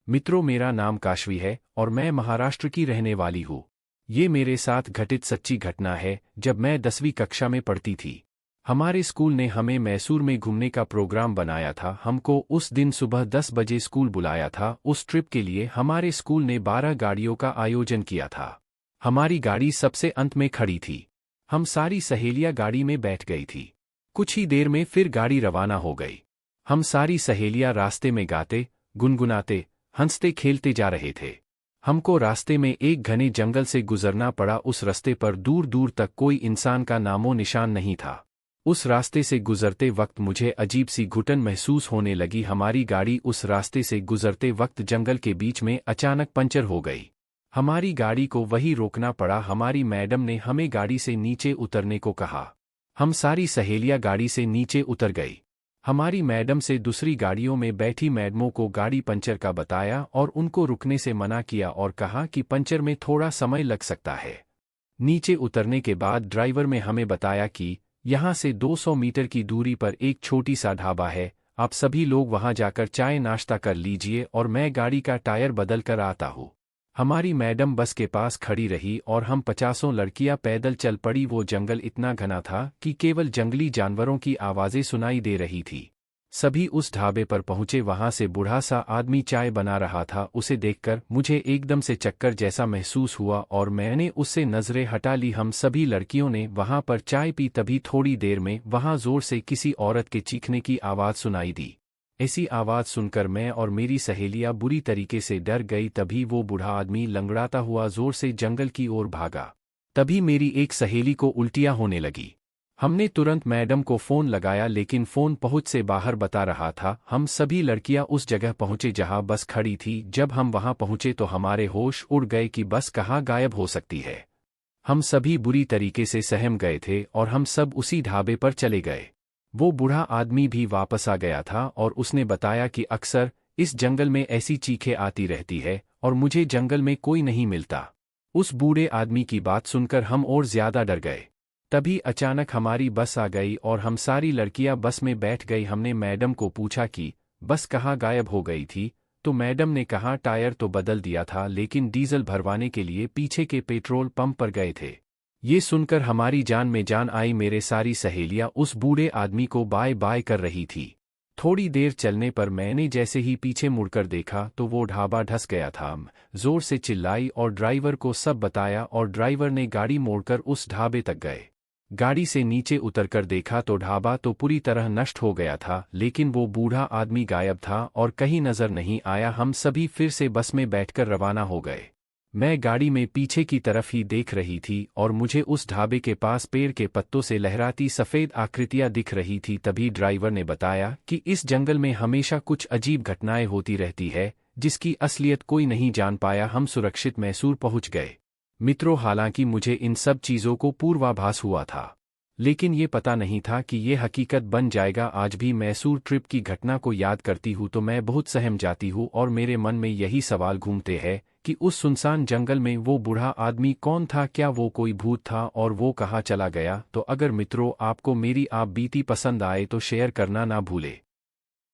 मित्रों, मेरा नाम काशवी है और मैं महाराष्ट्र की रहने वाली हूँ। ये मेरे साथ घटित सच्ची घटना है जब मैं 10वीं कक्षा में पढ़ती थी। हमारे स्कूल ने हमें मैसूर में घूमने का प्रोग्राम बनाया था। हमको उस दिन सुबह 10 बजे स्कूल बुलाया था। उस ट्रिप के लिए हमारे स्कूल ने 12 गाड़ियों का आयोजन किया था। हमारी गाड़ी सबसे अंत में खड़ी थी। हम सारी सहेलियां गाड़ी में बैठ गई थी। कुछ ही देर में फिर गाड़ी रवाना हो गई। हम सारी सहेलियां रास्ते में गाते, गुनगुनाते, हंसते खेलते जा रहे थे। हमको रास्ते में एक घने जंगल से गुजरना पड़ा। उस रास्ते पर दूर दूर तक कोई इंसान का नामो निशान नहीं था। उस रास्ते से गुजरते वक्त मुझे अजीब सी घुटन महसूस होने लगी। हमारी गाड़ी उस रास्ते से गुजरते वक्त जंगल के बीच में अचानक पंचर हो गई। हमारी गाड़ी को वहीं रोकना पड़ा। हमारी मैडम ने हमें गाड़ी से नीचे उतरने को कहा। हम सारी सहेलियां गाड़ी से नीचे उतर गई। हमारी मैडम से दूसरी गाड़ियों में बैठी मैडमों को गाड़ी पंचर का बताया और उनको रुकने से मना किया और कहा कि पंचर में थोड़ा समय लग सकता है। नीचे उतरने के बाद ड्राइवर ने हमें बताया कि यहाँ से 200 मीटर की दूरी पर एक छोटी सा ढाबा है, आप सभी लोग वहाँ जाकर चाय नाश्ता कर लीजिए और मैं गाड़ी का टायर बदल कर आता हूँ। हमारी मैडम बस के पास खड़ी रही और हम 50 लड़कियां पैदल चल पड़ी। वो जंगल इतना घना था कि केवल जंगली जानवरों की आवाज़ें सुनाई दे रही थी। सभी उस ढाबे पर पहुंचे। वहां से बूढ़ा सा आदमी चाय बना रहा था। उसे देखकर मुझे एकदम से चक्कर जैसा महसूस हुआ और मैंने उससे नजरें हटा ली। हम सभी लड़कियों ने वहां पर चाय पी। तभी थोड़ी देर में वहां जोर से किसी औरत के चीखने की आवाज़ सुनाई दी। ऐसी आवाज़ सुनकर मैं और मेरी सहेलियां बुरी तरीके से डर गई। तभी वो बूढ़ा आदमी लंगड़ाता हुआ जोर से जंगल की ओर भागा। तभी मेरी एक सहेली को उल्टियां होने लगी। हमने तुरंत मैडम को फ़ोन लगाया लेकिन फ़ोन पहुंच से बाहर बता रहा था। हम सभी लड़कियां उस जगह पहुंचे जहां बस खड़ी थी। जब हम वहां पहुंचे तो हमारे होश उड़ गए कि बस कहाँ गायब हो सकती है। हम सभी बुरी तरीके से सहम गए थे और हम सब उसी ढाबे पर चले गए। वो बूढ़ा आदमी भी वापस आ गया था और उसने बताया कि अक्सर इस जंगल में ऐसी चीखें आती रहती है और मुझे जंगल में कोई नहीं मिलता। उस बूढ़े आदमी की बात सुनकर हम और ज्यादा डर गए। तभी अचानक हमारी बस आ गई और हम सारी लड़कियां बस में बैठ गई। हमने मैडम को पूछा कि बस कहाँ गायब हो गई थी, तो मैडम ने कहा टायर तो बदल दिया था लेकिन डीजल भरवाने के लिए पीछे के पेट्रोल पंप पर गए थे। ये सुनकर हमारी जान में जान आई। मेरे सारी सहेलियां उस बूढ़े आदमी को बाय बाय कर रही थी। थोड़ी देर चलने पर मैंने जैसे ही पीछे मुड़कर देखा तो वो ढाबा ढस गया था। जोर से चिल्लाई और ड्राइवर को सब बताया और ड्राइवर ने गाड़ी मोड़कर उस ढाबे तक गए। गाड़ी से नीचे उतरकर देखा तो ढाबा तो पूरी तरह नष्ट हो गया था लेकिन वो बूढ़ा आदमी गायब था और कहीं नजर नहीं आया। हम सभी फिर से बस में बैठकर रवाना हो गए। मैं गाड़ी में पीछे की तरफ ही देख रही थी और मुझे उस ढाबे के पास पेड़ के पत्तों से लहराती सफ़ेद आकृतियां दिख रही थी। तभी ड्राइवर ने बताया कि इस जंगल में हमेशा कुछ अजीब घटनाएं होती रहती है जिसकी असलियत कोई नहीं जान पाया। हम सुरक्षित मैसूर पहुंच गए। मित्रों, हालांकि मुझे इन सब चीज़ों को पूर्वाभास हुआ था लेकिन ये पता नहीं था कि ये हकीकत बन जाएगा। आज भी मैसूर ट्रिप की घटना को याद करती हूँ तो मैं बहुत सहम जाती हूँ और मेरे मन में यही सवाल घूमते हैं कि उस सुनसान जंगल में वो बूढ़ा आदमी कौन था। क्या वो कोई भूत था और वो कहाँ चला गया। तो अगर मित्रों आपको मेरी आप बीती पसंद आए तो शेयर करना ना भूले।